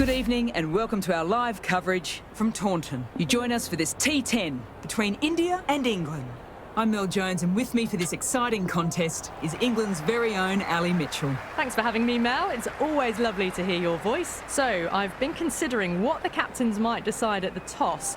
Good evening and welcome to our live coverage from Taunton. You join us for this T10 between India and England. I'm Mel Jones, and with me for this exciting contest is England's very own Ali Mitchell. Thanks for having me, Mel. It's always lovely to hear your voice. So, I've been considering what the captains might decide at the toss,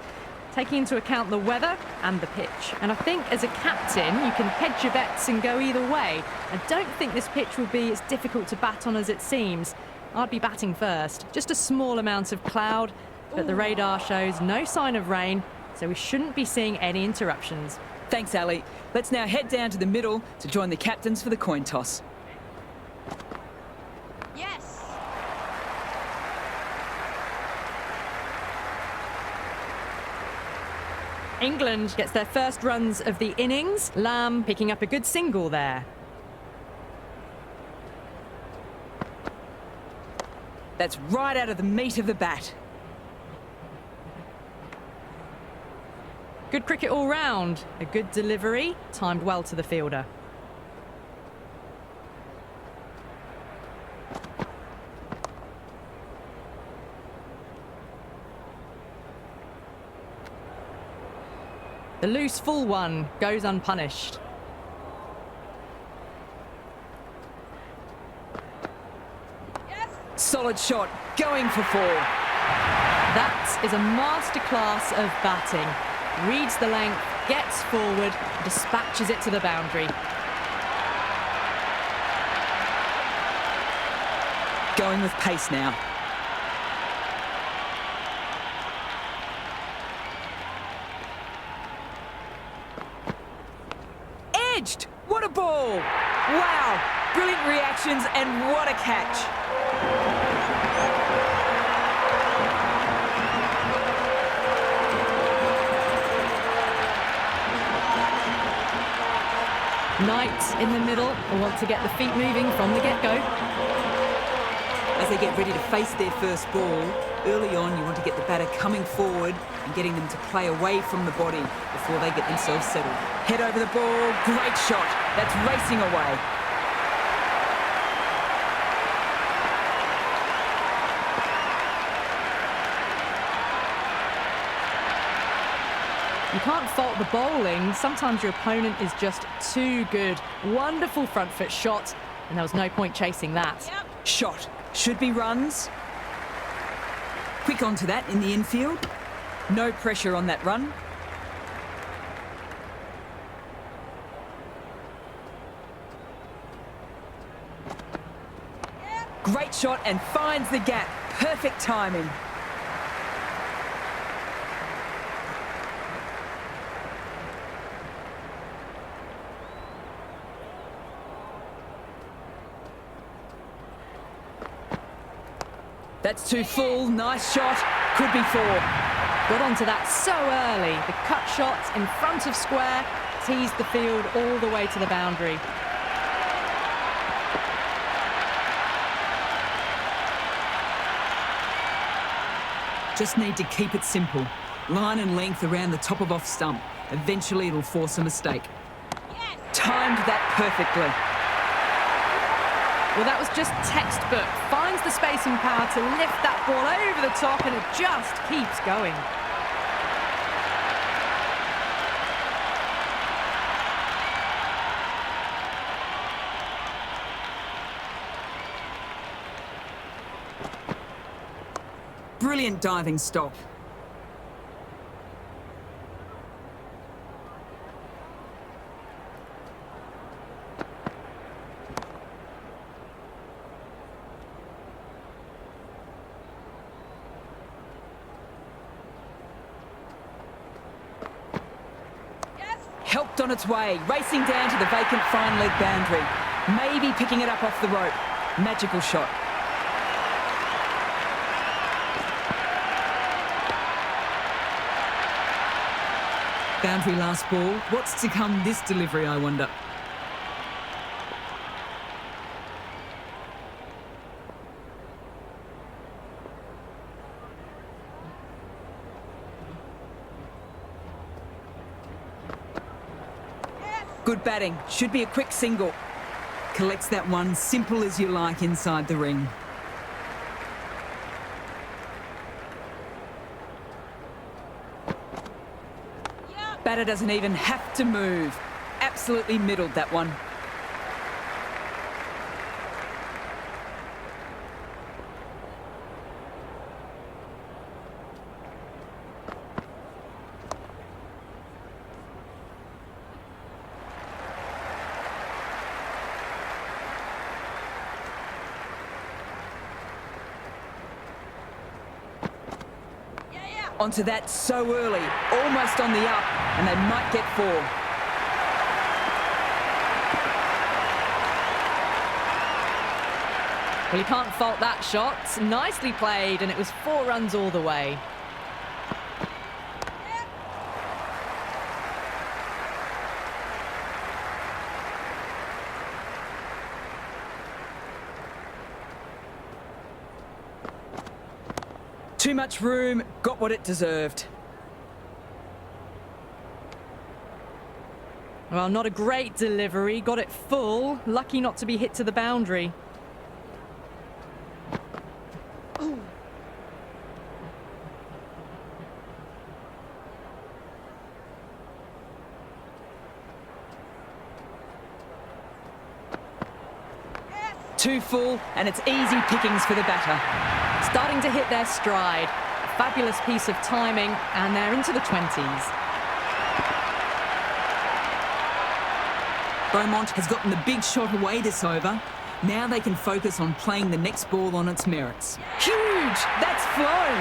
taking into account the weather and the pitch. And I think as a captain, you can hedge your bets and go either way. I don't think this pitch will be as difficult to bat on as it seems. I'd be batting first. Just a small amount of cloud, but the radar shows no sign of rain, so we shouldn't be seeing any interruptions. Thanks, Ali. Let's now head down to the middle to join the captains for the coin toss. Yes. England gets their first runs of the innings. Lamb picking up a good single there. That's right out of the meat of the bat. Good cricket all round. A good delivery, timed well to the fielder. The loose full one goes unpunished. Yes. Solid shot, going for four. That is a masterclass of batting. Reads the length, gets forward, dispatches it to the boundary. Going with pace now. Edged! What a ball! Wow! Brilliant reactions and what a catch! Knight in the middle will want to get the feet moving from the get-go. As they get ready to face their first ball, early on you want to get the batter coming forward and getting them to play away from the body before they get themselves settled. Head over the ball, great shot. That's racing away. You can't fault the bowling. Sometimes your opponent is just too good. Wonderful front foot shot, and there was no point chasing that. Yep. Shot. Should be runs. Quick onto that in the infield. No pressure on that run. Yep. Great shot and finds the gap. Perfect timing. That's too full. Nice shot. Could be four. Got onto that so early. The cut shot in front of square teased the field all the way to the boundary. Just need to keep it simple. Line and length around the top of off stump. Eventually it'll force a mistake. Yes. Timed that perfectly. Well, that was just textbook. Finds the space and power to lift that ball over the top, and it just keeps going. Brilliant diving stop. Helped on its way, racing down to the vacant fine leg boundary. Maybe picking it up off the rope. Magical shot. Boundary last ball. What's to come this delivery, I wonder? Good batting. Should be a quick single. Collects that one, simple as you like, inside the ring. Batter doesn't even have to move. Absolutely middled that one. Onto that so early, almost on the up, and they might get 4. Well, you can't fault that shot. Nicely played, and it was 4 runs all the way. Too much room, got what it deserved. Well, not a great delivery. Got it full. Lucky not to be hit to the boundary. Too full, and it's easy pickings for the batter. Starting to hit their stride. A fabulous piece of timing, and they're into the 20s. Beaumont has gotten the big shot away this over. Now they can focus on playing the next ball on its merits. Huge! That's flown!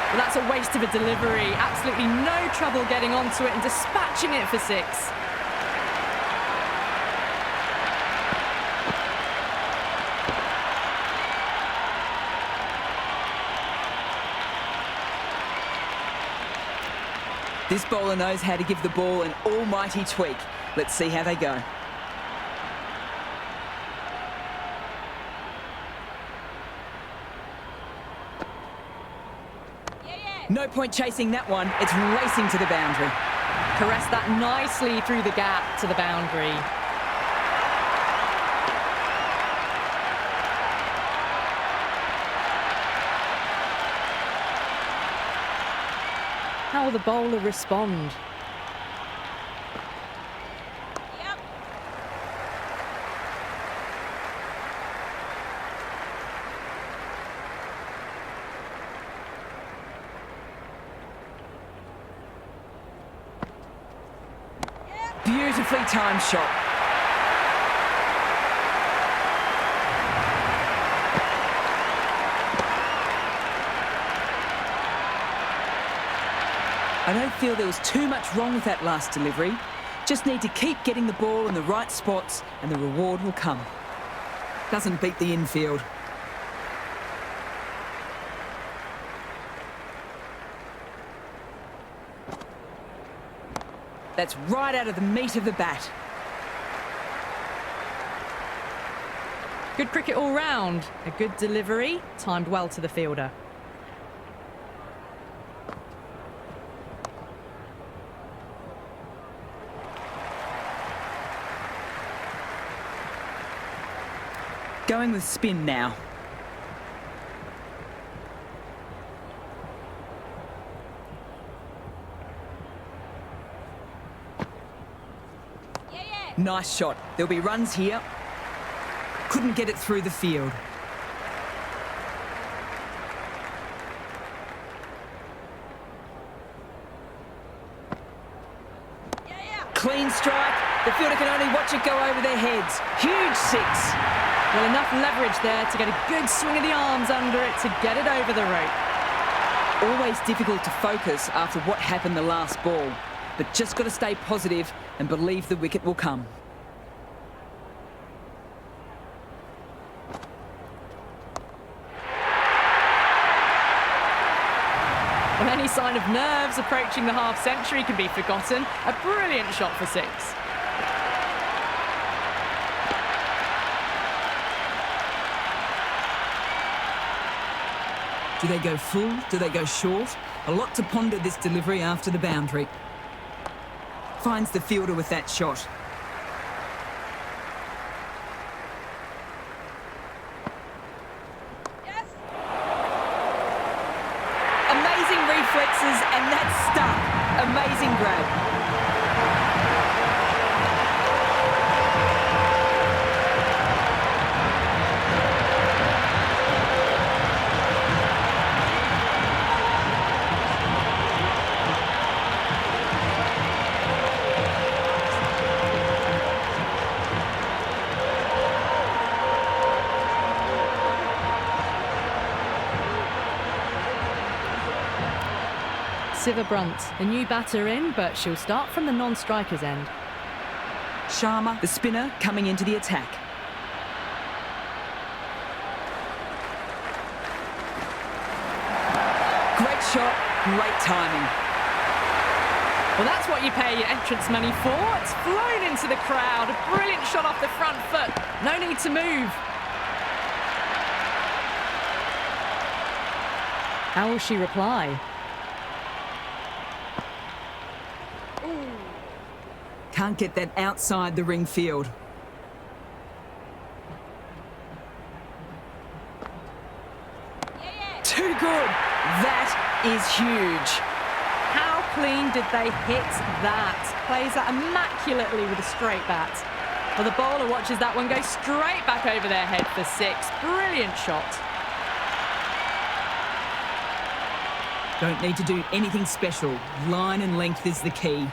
Well, that's a waste of a delivery. Absolutely no trouble getting onto it and dispatching it for 6. This bowler knows how to give the ball an almighty tweak. Let's see how they go. No point chasing that one. It's racing to the boundary. Caressed that nicely through the gap to the boundary. How will the bowler respond? Yep. Beautifully timed shot. I don't feel there was too much wrong with that last delivery. Just need to keep getting the ball in the right spots and the reward will come. Doesn't beat the infield. That's right out of the meat of the bat. Good cricket all round. A good delivery, timed well to the fielder. Going with spin now. Nice shot. There'll be runs here. Couldn't get it through the field. Clean strike. The fielder can only watch it go over their heads. Huge 6. Well, enough leverage there to get a good swing of the arms under it to get it over the rope. Always difficult to focus after what happened the last ball, but just got to stay positive and believe the wicket will come. Well, any sign of nerves approaching the half-century can be forgotten. A brilliant shot for 6. Do they go full? Do they go short? A lot to ponder this delivery after the boundary. Finds the fielder with that shot. Amazing reflexes, and that's stuck. A Amazing grab. Siva Brunt, a new batter in, but she'll start from the non-striker's end. Sharma, the spinner, coming into the attack. Great shot, great timing. Well, that's what you pay your entrance money for. It's flown into the crowd. A brilliant shot off the front foot. No need to move. How will she reply? Can't get that outside the ring field. Too good. That is huge. How clean did they hit that? Plays that immaculately with a straight bat. Well, the bowler watches that one go straight back over their head for 6. Brilliant shot. Don't need to do anything special. Line and length is the key.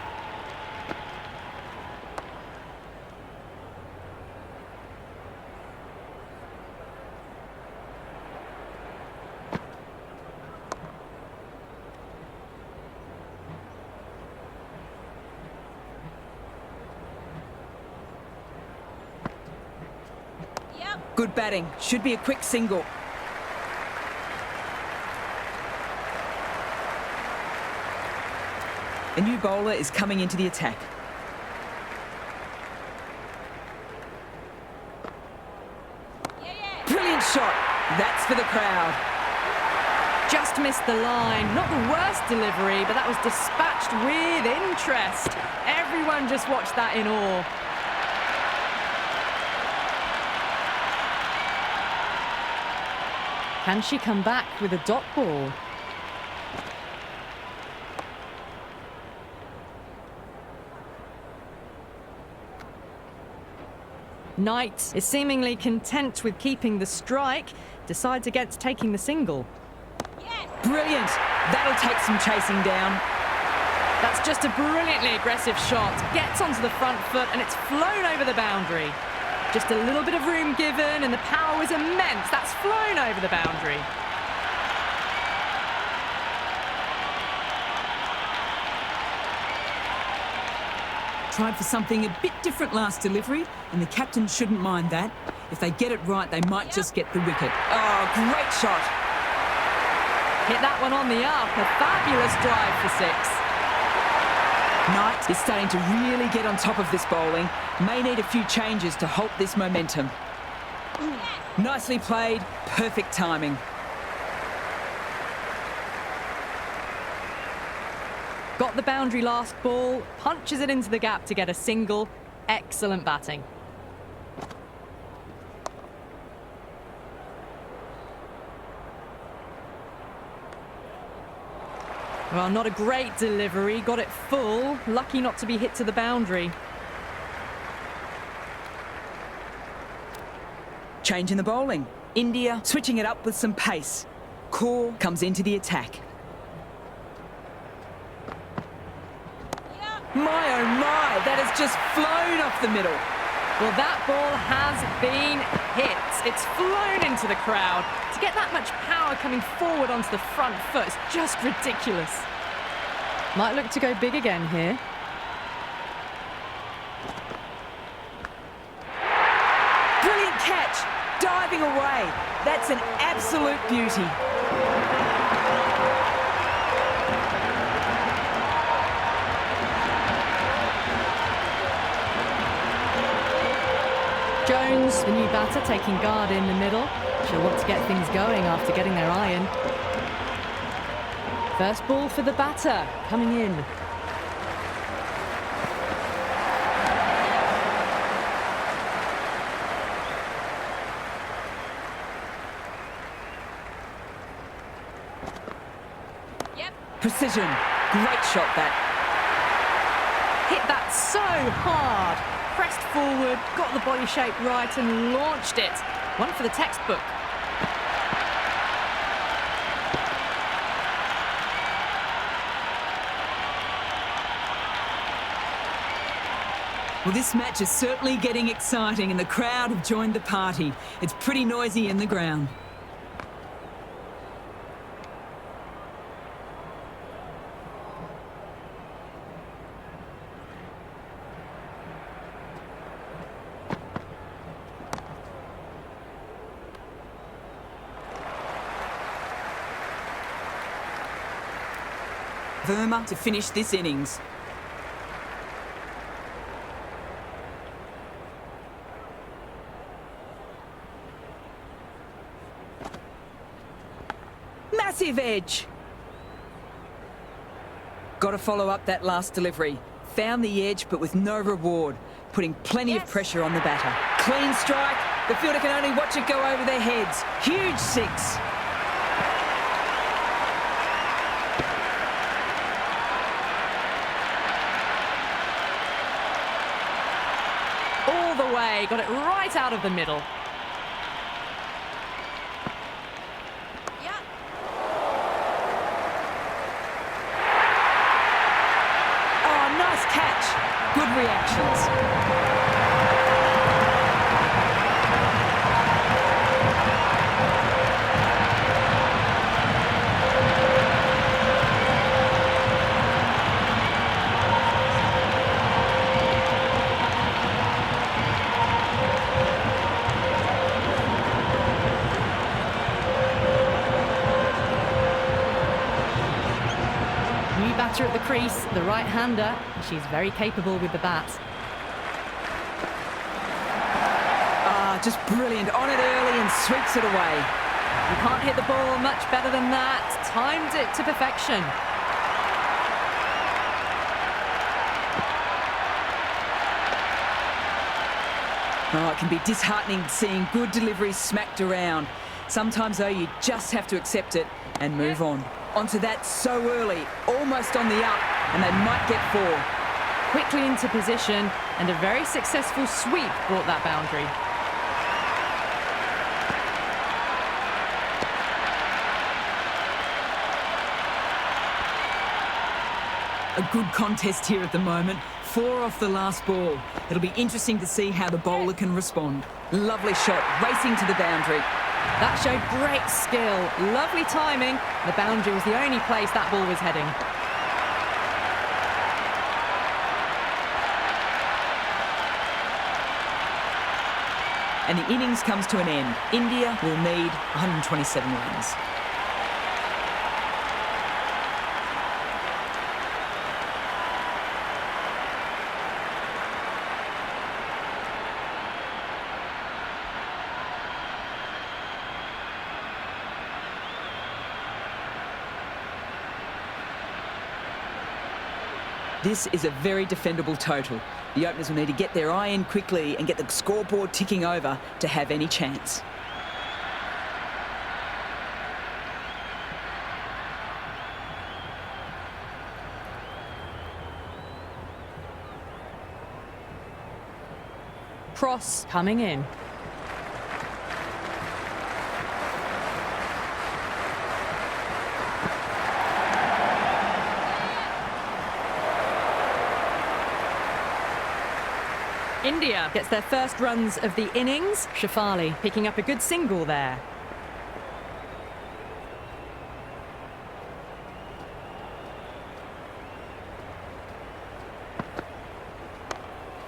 Good batting. Should be a quick single. A new bowler is coming into the attack. Brilliant shot. That's for the crowd. Just missed the line. Not the worst delivery, but that was dispatched with interest. Everyone just watched that in awe. Can she come back with a dot ball? Knight is seemingly content with keeping the strike, decides against taking the single. Brilliant. That'll take some chasing down. That's just a brilliantly aggressive shot. Gets onto the front foot and it's flown over the boundary. Just a little bit of room given and the power was immense. That's flown over the boundary. Tried for something a bit different last delivery, and the captain shouldn't mind that. If they get it right, they might just get the wicket. Oh, great shot. Hit that one on the up. A fabulous drive for 6. Knight is starting to really get on top of this bowling. May need a few changes to halt this momentum. Nicely played, perfect timing. Got the boundary last ball, punches it into the gap to get a single. Excellent batting. Well, not a great delivery. Got it full. Lucky not to be hit to the boundary. Change in the bowling. India switching it up with some pace. Kaur comes into the attack. My oh my, that has just flown off the middle. Well, that ball has been hit. It's flown into the crowd. To get that much power coming forward onto the front foot is just ridiculous. Might look to go big again here. Brilliant catch, diving away. That's an absolute beauty. Jones, the new batter, taking guard in the middle. She'll want to get things going after getting their iron. First ball for the batter, coming in. Precision, great shot that. it so hard. Pressed forward, got the body shape right and launched it. One for the textbook. Well, this match is certainly getting exciting and the crowd have joined the party. It's pretty noisy in the ground. Verma to finish this innings. Massive edge. Got to follow up that last delivery. Found the edge, but with no reward, putting plenty of pressure on the batter. Clean strike. The fielder can only watch it go over their heads. Huge six. All the way, got it right out of the middle. Yeah. Oh, nice catch. Good reactions. New batter at the crease, the right-hander. She's very capable with the bat. Ah, just brilliant. On it early and sweeps it away. You can't hit the ball much better than that. Timed it to perfection. Oh, it can be disheartening seeing good deliveries smacked around. Sometimes, though, you just have to accept it and move on. Onto that so early, almost on the up, and they might get four. Quickly into position, and a very successful sweep brought that boundary. A good contest here at the moment. 4 off the last ball. It'll be interesting to see how the bowler can respond. Lovely shot, racing to the boundary. That showed great skill, lovely timing. The boundary was the only place that ball was heading. And the innings comes to an end. India will need 127 runs. This is a very defendable total. The openers will need to get their eye in quickly and get the scoreboard ticking over to have any chance. Cross coming in. India gets their first runs of the innings. Shafali picking up a good single there.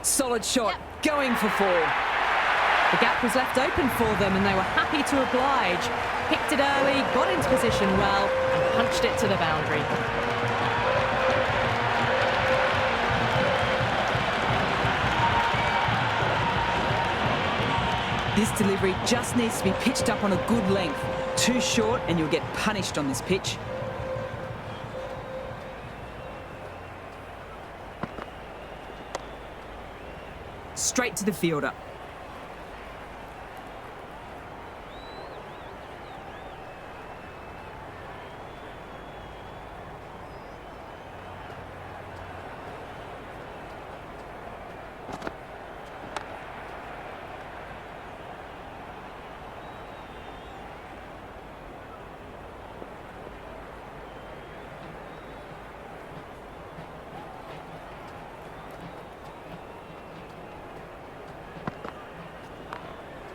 Solid shot, going for 4. The gap was left open for them and they were happy to oblige. Picked it early, got into position well and punched it to the boundary. This delivery just needs to be pitched up on a good length. Too short and you'll get punished on this pitch. Straight to the fielder.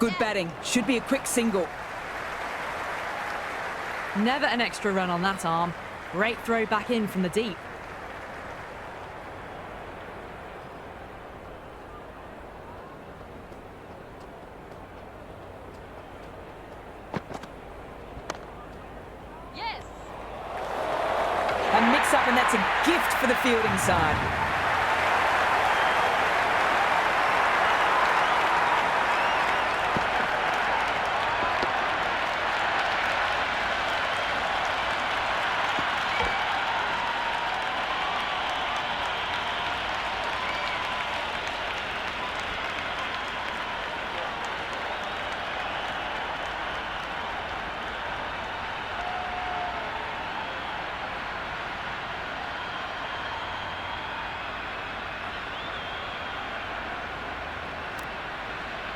Good batting. Should be a quick single. Never an extra run on that arm. Great throw back in from the deep. Yes. A mix-up, and that's a gift for the fielding side.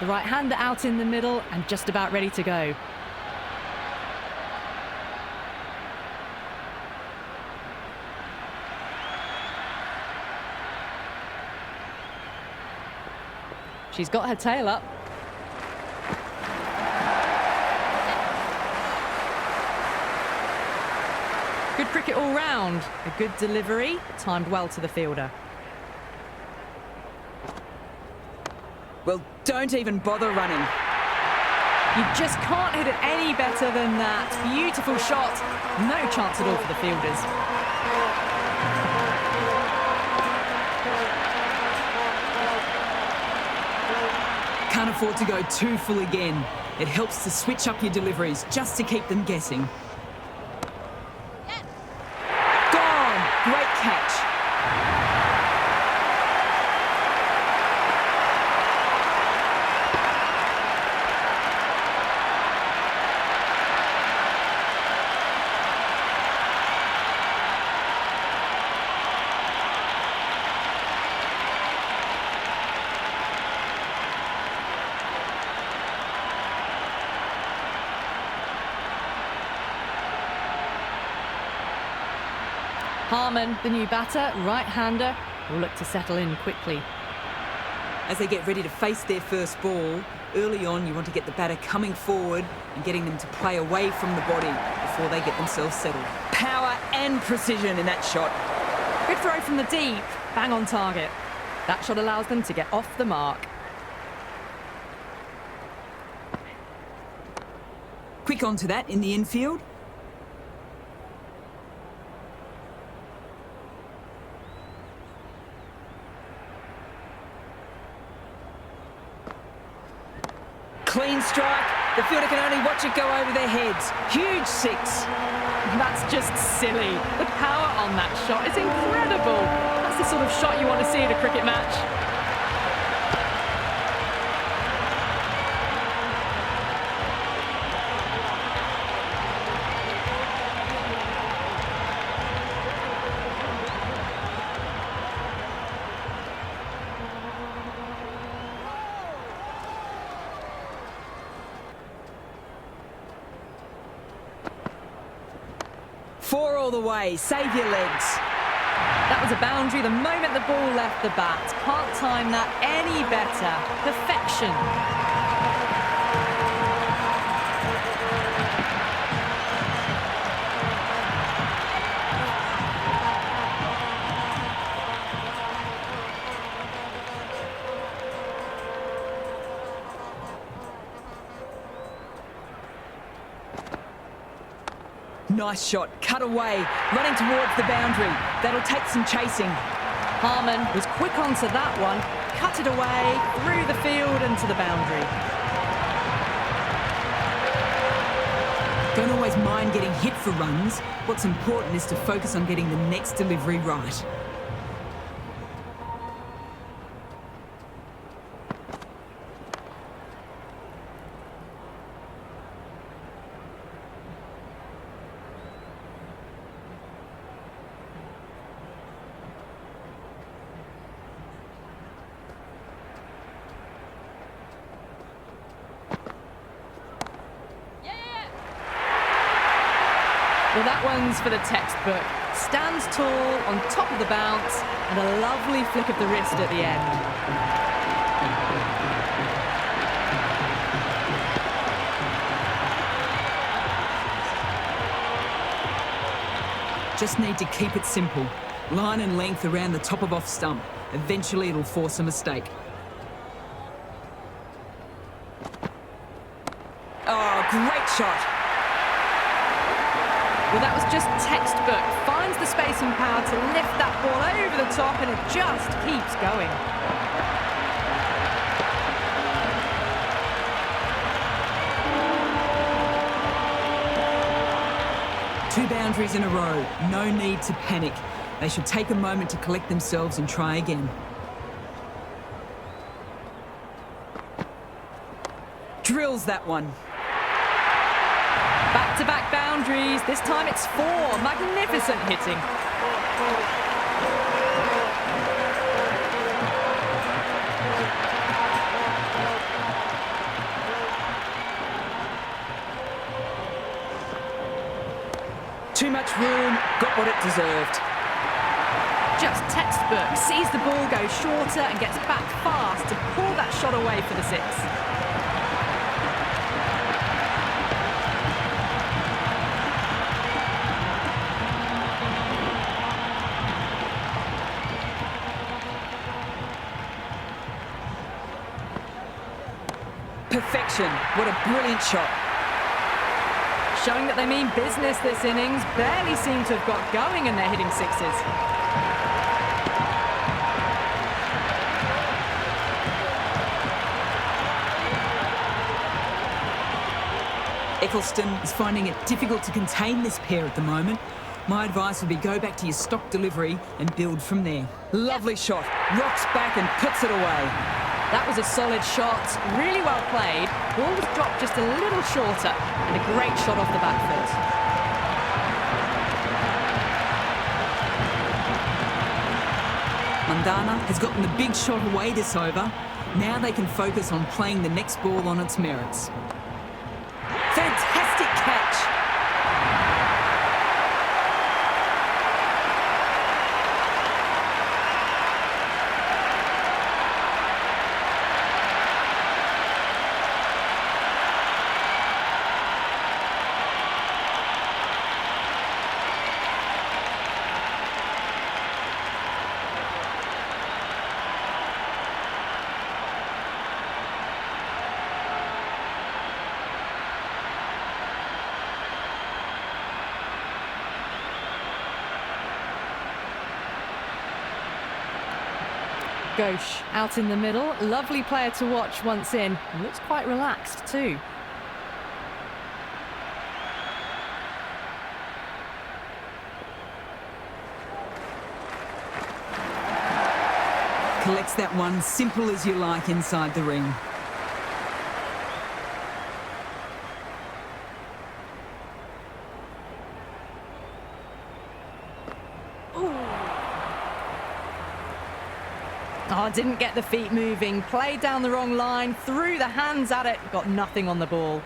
The right-hander out in the middle and just about ready to go. She's got her tail up. Good cricket all round. A good delivery, timed well to the fielder. Well, don't even bother running. You just can't hit it any better than that. Beautiful shot. No chance at all for the fielders. Can't afford to go too full again. It helps to switch up your deliveries just to keep them guessing. Yes. Gone! Great catch. Harmon, the new batter, right-hander, will look to settle in quickly. As they get ready to face their first ball, early on you want to get the batter coming forward and getting them to play away from the body before they get themselves settled. Power and precision in that shot. Good throw from the deep, bang on target. That shot allows them to get off the mark. Quick onto that in the infield. Clean strike. The fielder can only watch it go over their heads. Huge six. That's just silly. The power on that shot is incredible. That's the sort of shot you want to see at a cricket match. Four all the way. Save your legs. That was a boundary the moment the ball left the bat. Can't time that any better. Perfection. Nice shot. Cut away. Running towards the boundary. That'll take some chasing. Harmon was quick onto that one. Cut it away, through the field and to the boundary. Don't always mind getting hit for runs. What's important is to focus on getting the next delivery right. Well, that one's for the textbook. Stands tall, on top of the bounce, and a lovely flick of the wrist at the end. Just need to keep it simple. Line and length around the top of off stump. Eventually it'll force a mistake. Oh, great shot. Well, that was just textbook. Finds the space and power to lift that ball over the top, and it just keeps going. Two boundaries in a row. No need to panic. They should take a moment to collect themselves and try again. Drills that one. Back-to-back boundaries. This time it's 4. Magnificent hitting. Too much room. Got what it deserved. Just textbook. Sees the ball go shorter and gets back fast to pull that shot away for the 6. Perfection. What a brilliant shot. Showing that they mean business this innings. Barely seem to have got going and they're hitting 6s. Eccleston is finding it difficult to contain this pair at the moment. My advice would be go back to your stock delivery and build from there. Lovely shot. Rocks back and puts it away. That was a solid shot, really well played. Ball was dropped just a little shorter, and a great shot off the back foot. Mandana has gotten the big shot away this over. Now they can focus on playing the next ball on its merits. Fantastic catch! Ghosh out in the middle. Lovely player to watch once in. And looks quite relaxed too. Collects that one, simple as you like, inside the ring. Oh, didn't get the feet moving. Played down the wrong line. Threw the hands at it. Got nothing on the ball.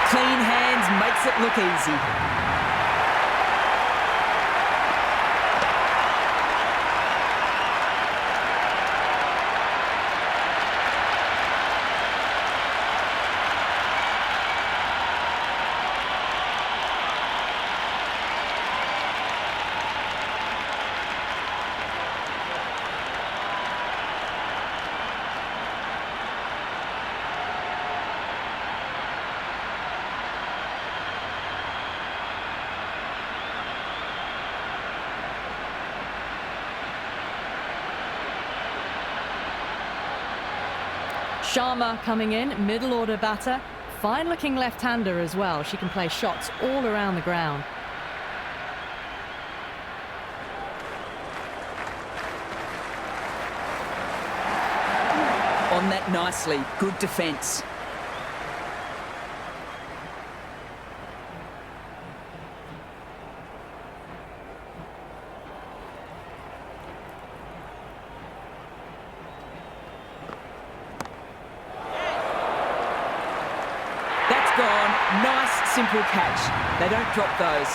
Clean hands makes it look easy. Sharma coming in, middle order batter. Fine looking left-hander as well. She can play shots all around the ground. On that nicely. Good defence. Gone. Nice, simple catch. They don't drop those.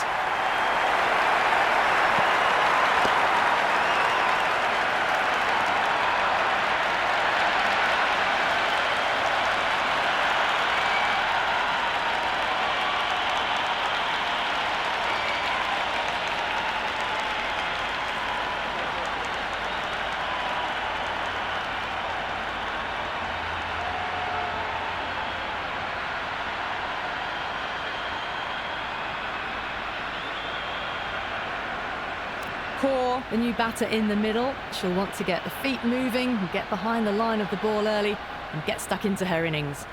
core, the new batter in the middle. She'll want to get the feet moving, get behind the line of the ball early, and get stuck into her innings.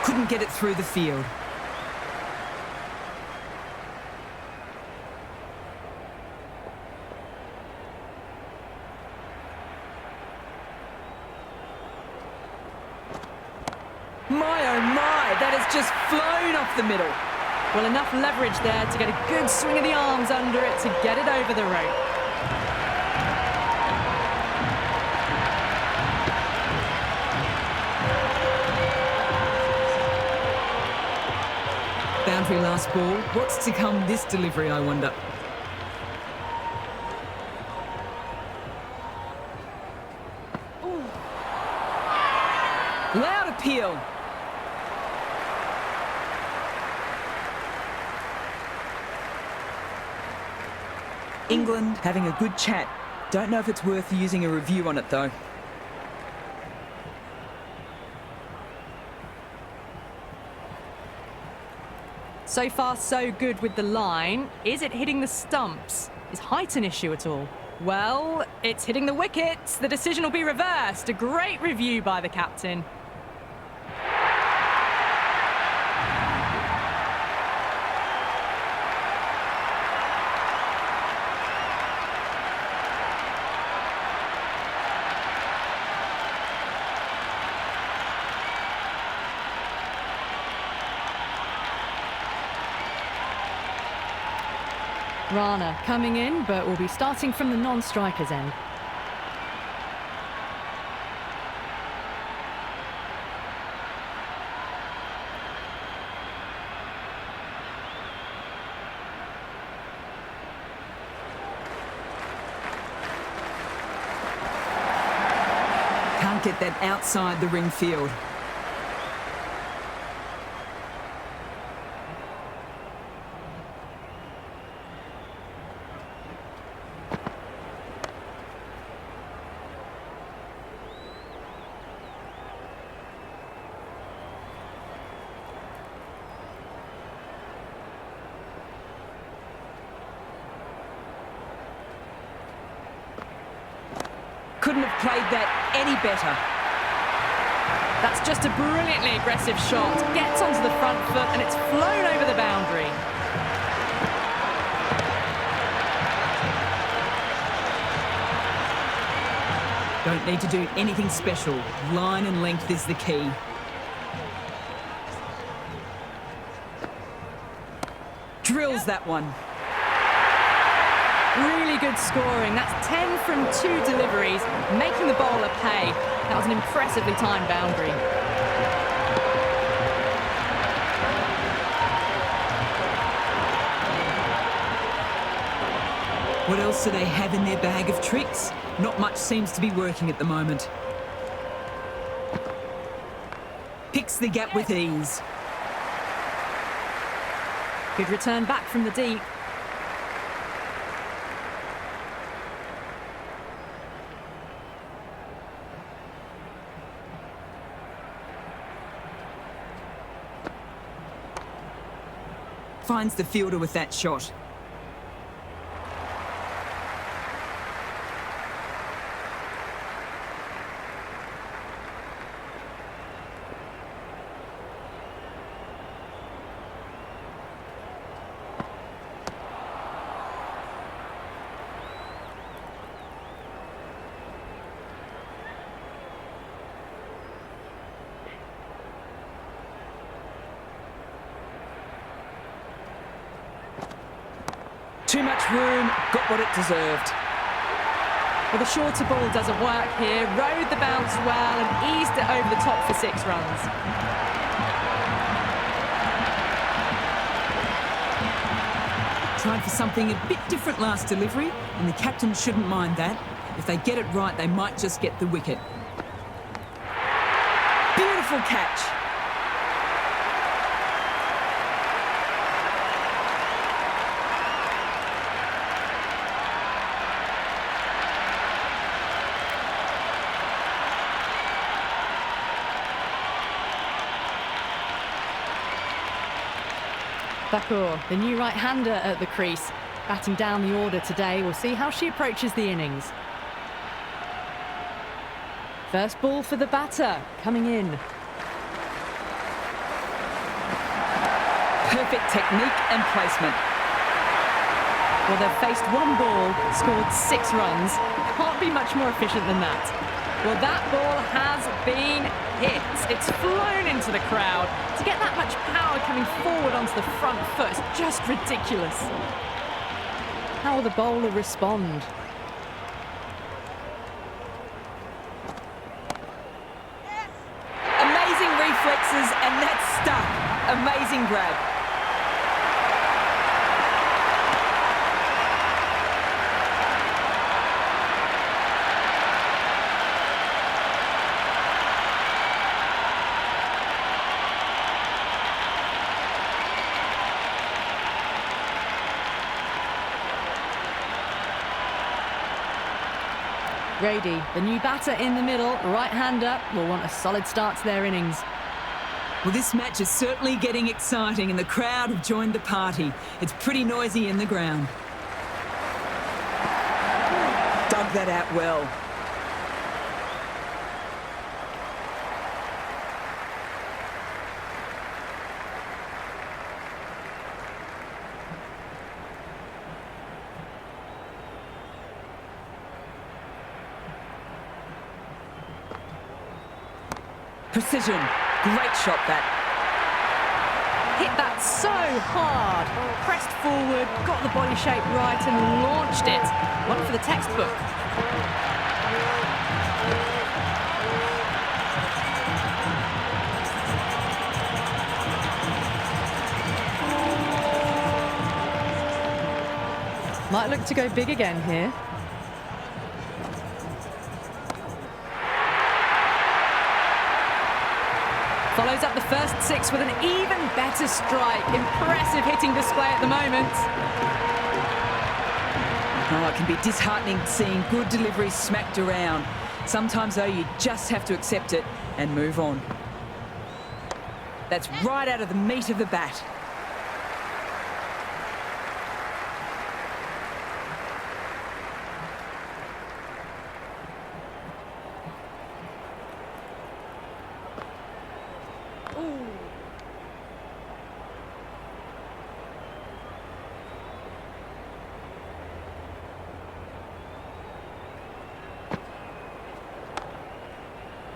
Couldn't get it through the field. My oh my, that has just flown off the middle. Well, enough leverage there to get a good swing of the arms under it to get it over the rope. Boundary last ball. What's to come this delivery, I wonder? Ooh. Loud appeal. England having a good chat. Don't know if it's worth using a review on it, though. So far, so good with the line. Is it hitting the stumps? Is height an issue at all? Well, it's hitting the wickets. The decision will be reversed. A great review by the captain. Rana coming in, but will be starting from the non-striker's end. Can't get that outside the ring field. Couldn't have played that any better. That's just a brilliantly aggressive shot. Gets onto the front foot and it's flown over the boundary. Don't need to do anything special. Line and length is the key. Drills that one. Really good scoring. That's 10 from 2 deliveries, making the bowler pay. That was an impressively timed boundary. What else do they have in their bag of tricks? Not much seems to be working at the moment. Picks the gap with ease. Good return back from the deep. Finds the fielder with that shot. Too much room, got what it deserved. Well, the shorter ball doesn't work here. Rode the bounce well and eased it over the top for 6 runs. Tried for something a bit different last delivery, and the captain shouldn't mind that. If they get it right, they might just get the wicket. Beautiful catch. Thakur, the new right-hander at the crease, batting down the order today. We'll see how she approaches the innings. First ball for the batter, coming in. Perfect technique and placement. Well, they've faced one ball, scored 6 runs. Can't be much more efficient than that. Well, that ball has been hit. It's flown into the crowd. To get that much power coming forward onto the front foot is just ridiculous. How will the bowler respond? Amazing reflexes, and that's stuck. Amazing grab. Grady, the new batter in the middle, right-hander, will want a solid start to their innings. Well, this match is certainly getting exciting and the crowd have joined the party. It's pretty noisy in the ground. Dug that out well. Precision. Great shot that. Hit that so hard. Pressed forward, got the body shape right and launched it. One for the textbook. Might look to go big again here. Follows up the first 6 with an even better strike. Impressive hitting display at the moment. Oh, it can be disheartening seeing good delivery smacked around. Sometimes, though, you just have to accept it and move on. That's right out of the meat of the bat.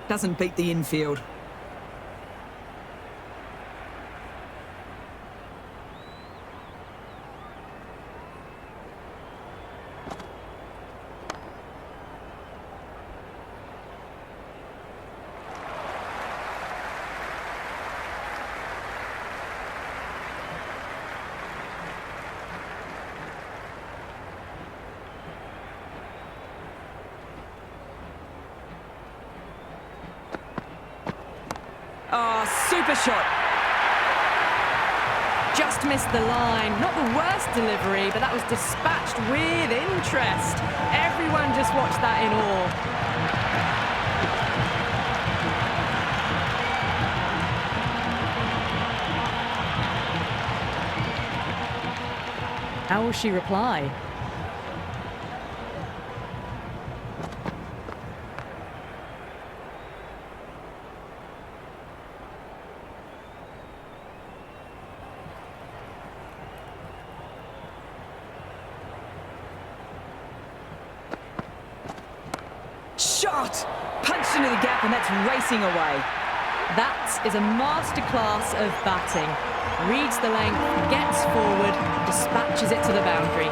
Doesn't beat the infield. Oh, super shot. Just missed the line. Not the worst delivery, but that was dispatched with interest. Everyone just watched that in awe. How will she reply? Shot! Punched into the gap and that's racing away. That is a masterclass of batting. Reads the length, gets forward, dispatches it to the boundary.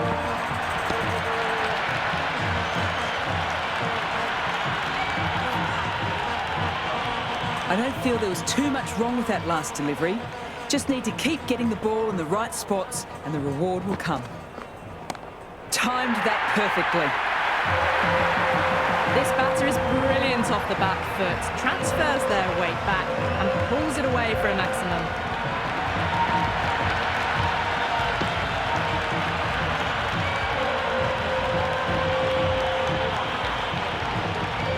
I don't feel there was too much wrong with that last delivery. Just need to keep getting the ball in the right spots and the reward will come. Timed that perfectly. This batter is brilliant off the back foot, transfers their weight back and pulls it away for a maximum.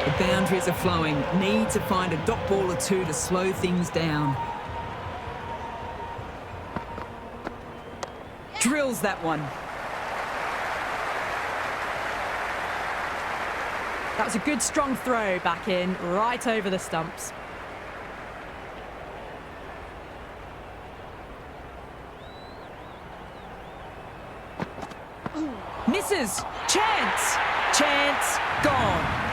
The boundaries are flowing. Need to find a dot ball or two to slow things down. Drills that one. That was a good strong throw back in, right over the stumps. Misses. Chance. Chance. Gone.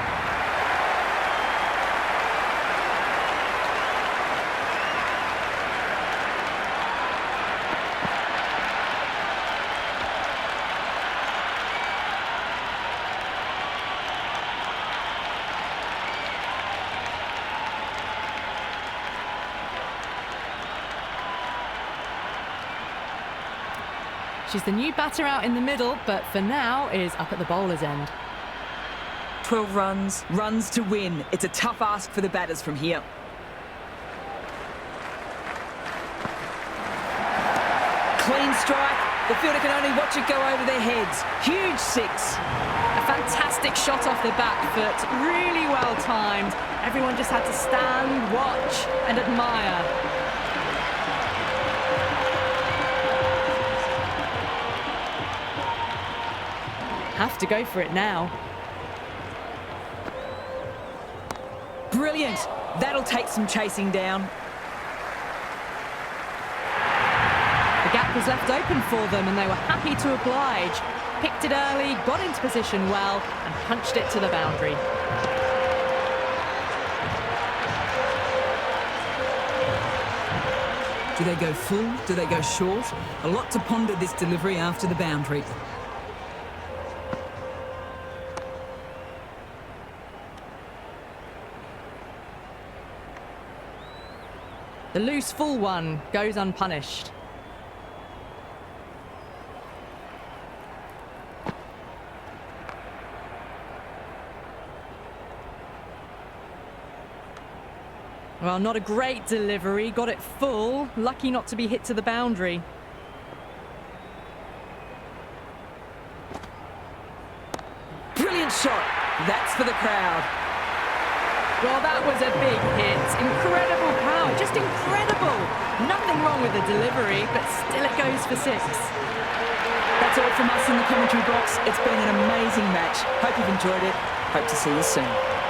She's the new batter out in the middle, but for now is up at the bowler's end. 12 runs, runs to win. It's a tough ask for the batters from here. Clean strike. The fielder can only watch it go over their heads. Huge six. A fantastic shot off the back foot, really well timed. Everyone just had to stand, watch and admire. Have to go for it now. Brilliant. That'll take some chasing down. The gap was left open for them and they were happy to oblige. Picked it early, got into position well and punched it to the boundary. Do they go full? Do they go short? A lot to ponder this delivery after the boundary. The loose full one goes unpunished. Well, not a great delivery, got it full, lucky not to be hit to the boundary. Brilliant shot. That's for the crowd. Well, that was a big hit. Incredible power, just incredible. Nothing wrong with the delivery, but still it goes for six. That's all from us in the commentary box. It's been an amazing match. Hope you've enjoyed it. Hope to see you soon.